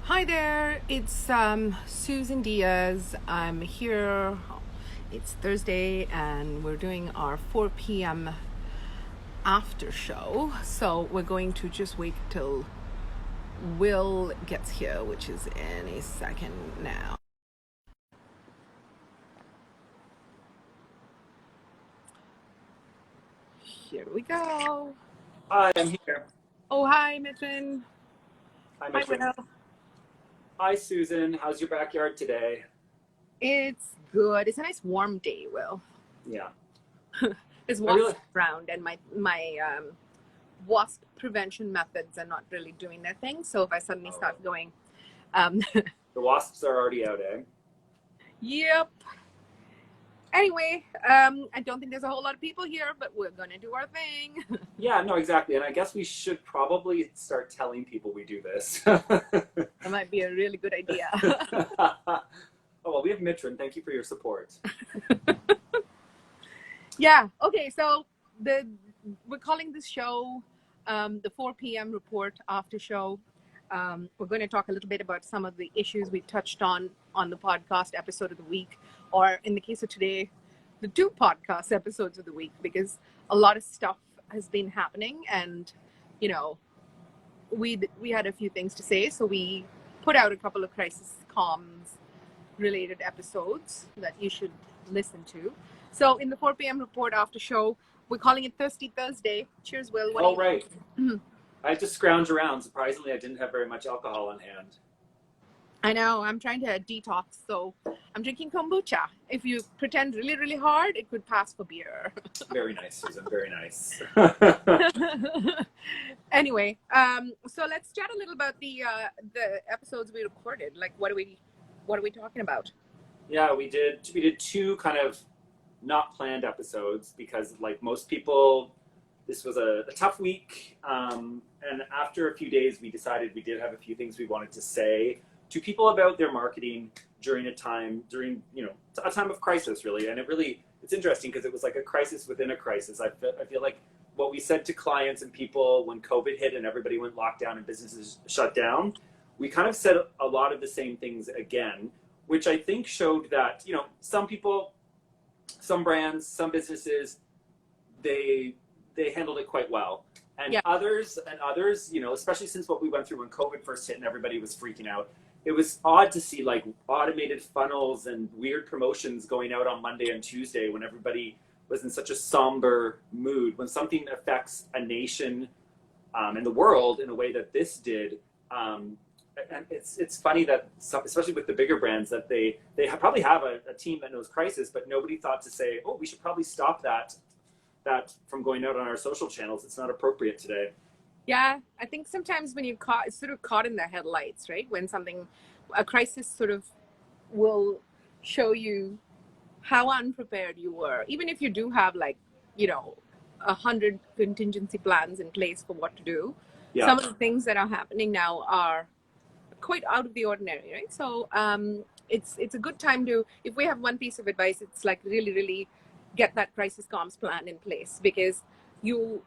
Hi there, it's Susan Diaz. I'm here. It's Thursday, and we're doing our 4 p.m. after show. So we're going to just wait till Will gets here, which is in a second now. Here we go. Hi, I'm here. Oh, hi, Mitrin. Hi, Hi, Mitchell. Will. Hi, Susan. How's your backyard today? It's good. It's a nice warm day, Will. Yeah. There's I really, wasps around, and my wasp prevention methods are not really doing their thing. So if I suddenly start going, um, the wasps are already out, eh? yep. Anyway, I don't think there's a whole lot of people here, but we're gonna do our thing. Yeah, no, exactly. And I guess we should probably start telling people we do this. That might be a really good idea. Oh, well, we have Mitrin. Thank you for your support. Yeah. Okay. So we're calling this show the 4 p.m. report after show. We're going to talk a little bit about some of the issues we touched on the podcast episode of the week, or in the case of today, the two podcast episodes of the week, because a lot of stuff has been happening, and you know, we had a few things to say, so we put out a couple of crisis comms related episodes that you should listen to. So in the 4 p.m. report after show, we're calling it Thirsty Thursday. Cheers, Will. What Oh, do you right. I had to scrounge around. Surprisingly, I didn't have very much alcohol on hand. I know, I'm trying to detox, so I'm drinking kombucha. If you pretend really, really hard, it could pass for beer. Very nice, Susan. Very nice. Anyway, so let's chat a little about the episodes we recorded. Like, what are we talking about? Yeah, we did two kind of not planned episodes because, like most people, this was a tough week. And after a few days, we decided we did have a few things we wanted to say to people about their marketing during a time of crisis, really. And it's interesting because it was like a crisis within a crisis. I feel like what we said to clients and people when COVID hit and everybody went locked down and businesses shut down, we kind of said a lot of the same things again, which I think showed that, some people, some brands, some businesses, they handled it quite well. And Yeah. others, especially since what we went through when COVID first hit and everybody was freaking out, it was odd to see like automated funnels and weird promotions going out on Monday and Tuesday when everybody was in such a somber mood. When something affects a nation and the world in a way that this did, and it's funny that especially with the bigger brands that they probably have a team that knows crisis, but nobody thought to say, oh, we should probably stop that from going out on our social channels. It's not appropriate today. Yeah, I think sometimes when you're caught in the headlights, right? When a crisis sort of will show you how unprepared you were, even if you do have 100 contingency plans in place for what to do. Yeah. Some of the things that are happening now are quite out of the ordinary, right? So it's a good time to, if we have one piece of advice, it's like really, really get that crisis comms plan in place, because to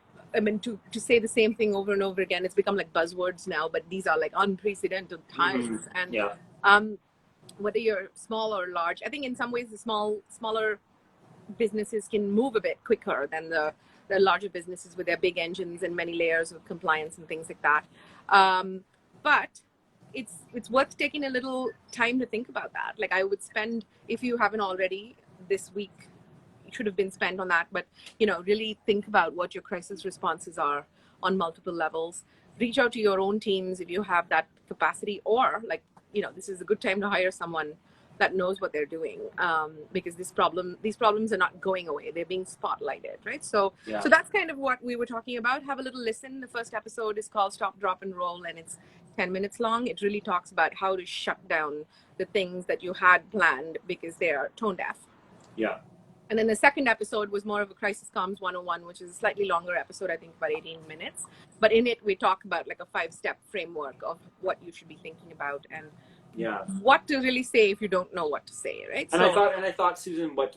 say the same thing over and over again, it's become like buzzwords now, but these are like unprecedented times. Mm-hmm. And yeah. Whether you're small or large, I think in some ways the smaller businesses can move a bit quicker than the larger businesses with their big engines and many layers of compliance and things like that. But it's worth taking a little time to think about that. Like, I would spend, if you haven't already, this week should have been spent on that, but really think about what your crisis responses are on multiple levels. Reach out to your own teams if you have that capacity, or this is a good time to hire someone that knows what they're doing, because these problems are not going away, they're being spotlighted, right? So that's kind of what we were talking about. Have a little listen. The first episode is called Stop, Drop, and Roll, and it's 10 minutes long. It really talks about how to shut down the things that you had planned because they are tone deaf. Yeah. And then the second episode was more of a Crisis Comms 101, which is a slightly longer episode, I think about 18 minutes. But in it, we talk about like a 5-step framework of what you should be thinking about and what to really say if you don't know what to say, right? And I thought, Susan, what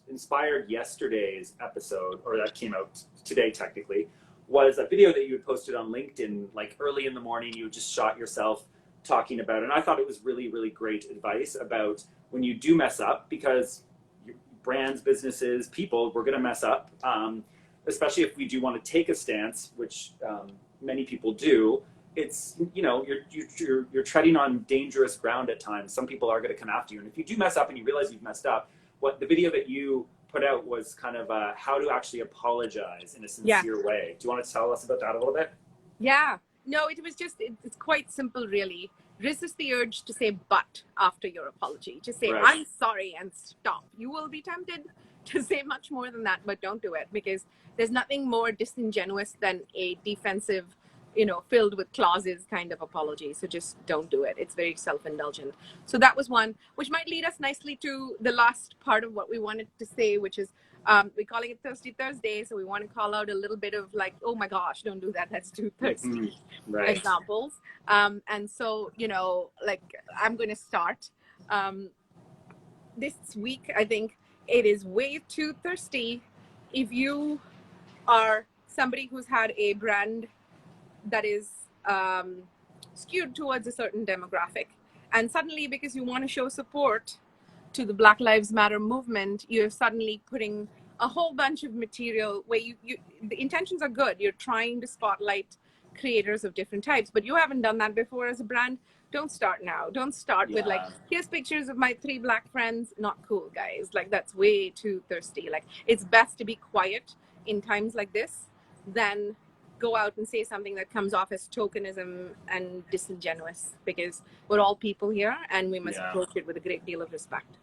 inspired yesterday's episode, or that came out today technically, was a video that you had posted on LinkedIn, like early in the morning. You just shot yourself talking about. And I thought it was really, really great advice about when you do mess up, because brands, businesses, people, we're going to mess up, especially if we do want to take a stance, which many people do. It's, you know, you're treading on dangerous ground at times. Some people are going to come after you. And if you do mess up and you realize you've messed up, what the video that you put out was kind of how to actually apologize in a sincere way. Do you want to tell us about that a little bit? Yeah. No, it was just, it's quite simple, really. Resist the urge to say but after your apology. Just say, I'm sorry, and stop. You will be tempted to say much more than that, but don't do it, because there's nothing more disingenuous than a defensive, you know, filled with clauses kind of apology. So just don't do it. It's very self-indulgent. So that was one, which might lead us nicely to the last part of what we wanted to say, which is we're calling it Thirsty Thursday. So we want to call out a little bit of like, oh my gosh, don't do that. That's too thirsty examples. And so, you know, like I'm going to start this week. I think it is way too thirsty if you are somebody who's had a brand that is skewed towards a certain demographic, and suddenly, because you want to show support to the Black Lives Matter movement, you're suddenly putting a whole bunch of material where you the intentions are good. You're trying to spotlight creators of different types, but you haven't done that before as a brand. Don't start now. Don't start with like, here's pictures of my 3 Black friends. Not cool, guys. Like, that's way too thirsty. Like, it's best to be quiet in times like this than go out and say something that comes off as tokenism and disingenuous, because we're all people here and we must approach it with a great deal of respect.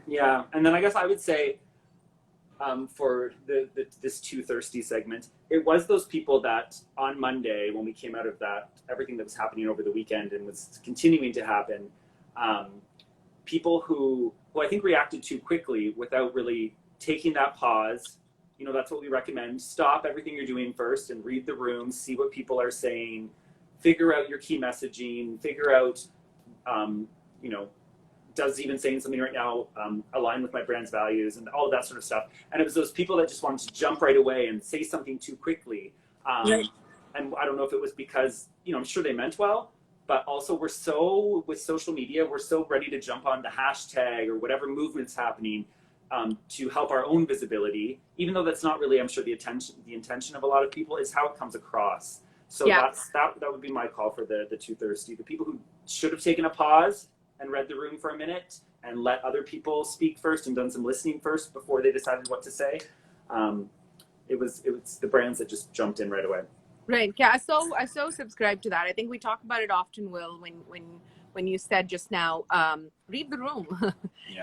Yeah, and then I guess I would say for this too thirsty segment, it was those people that on Monday, when we came out of that, everything that was happening over the weekend and was continuing to happen, people who I think reacted too quickly without really taking that pause. You know, that's what we recommend. Stop everything you're doing first and read the room, see what people are saying, figure out your key messaging, figure out, you know, does even saying something right now align with my brand's values, and all of that sort of stuff. And it was those people that just wanted to jump right away and say something too quickly. And I don't know if it was because, you know, I'm sure they meant well, but also we're so, with social media, we're so ready to jump on the hashtag or whatever movement's happening to help our own visibility, even though that's not really, I'm sure, the intention of a lot of people, is how it comes across. So that would be my call for the too thirsty. The people who should have taken a pause and read the room for a minute and let other people speak first and done some listening first before they decided what to say. It was the brands that just jumped in right away. Right. Yeah. I so subscribe to that. I think we talk about it often, Will, when you said just now, read the room.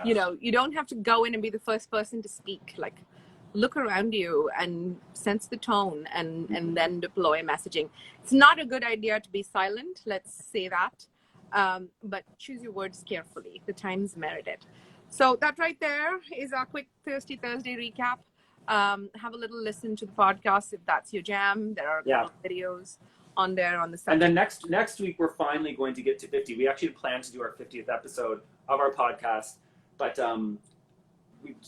You know, you don't have to go in and be the first person to speak. Like, look around you and sense the tone and then deploy messaging. It's not a good idea to be silent. Let's say that. But choose your words carefully. The times merit it. So that right there is our quick Thirsty Thursday recap. Have a little listen to the podcast if that's your jam. There are a couple of videos on there on the site. And then next week, we're finally going to get to 50. We actually planned to do our 50th episode of our podcast, but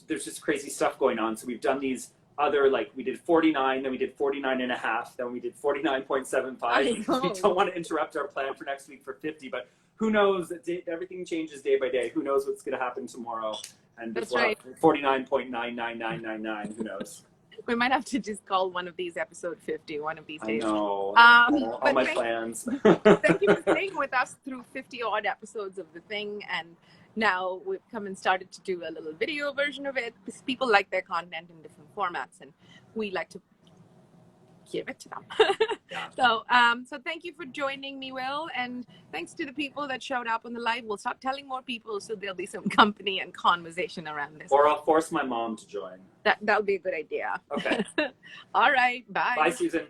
there's just crazy stuff going on. So we've done these other, like, we did 49, then we did 49 and a half, then we did 49.75. We don't want to interrupt our plan for next week for 50, but who knows? Everything changes day by day. Who knows what's going to happen tomorrow? And that's right. 49.99999. Who knows? We might have to just call one of these episode 50 one of these days. I know. All my plans. Thank you for staying with us through 50 odd episodes of the thing, and now we've come and started to do a little video version of it, because people like their content in different formats, and we like to give it to them. So thank you for joining me, Will, and thanks to the people that showed up on the live. We'll start telling more people, so there'll be some company and conversation around this. Or I'll force my mom to join. That'll be a good idea. Okay. All right. Bye. Bye, Susan.